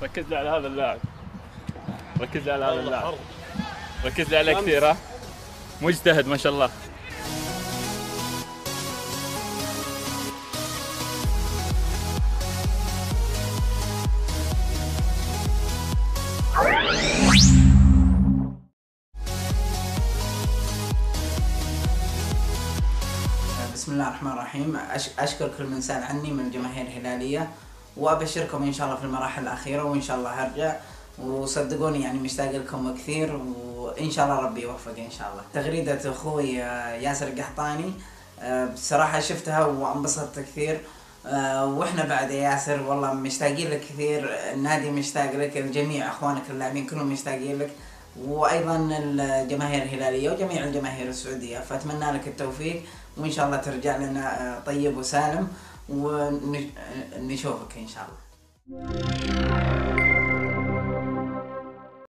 ركز لي على هذا اللاعب، ركز لي على هذا اللاعب، ركز لي عليه كثير. ها مجتهد ما شاء الله. بسم الله الرحمن الرحيم. أشكر كل من سأل عني من الجماهير الهلالية، وأبشركم إن شاء الله في المراحل الأخيرة، وإن شاء الله هرجع، وصدقوني يعني مشتاق لكم كثير، وإن شاء الله ربي يوفق إن شاء الله. تغريدة أخوي ياسر القحطاني بصراحة شفتها وانبسطت كثير، وإحنا بعد يا ياسر والله مشتاقين لك كثير، النادي مشتاق لك، الجميع أخوانك اللاعبين كلهم مشتاقين لك، وأيضا الجماهير الهلالية وجميع الجماهير السعودية، فأتمنى لك التوفيق، وإن شاء الله ترجع لنا طيب وسالم، ونشوفك إن شاء الله.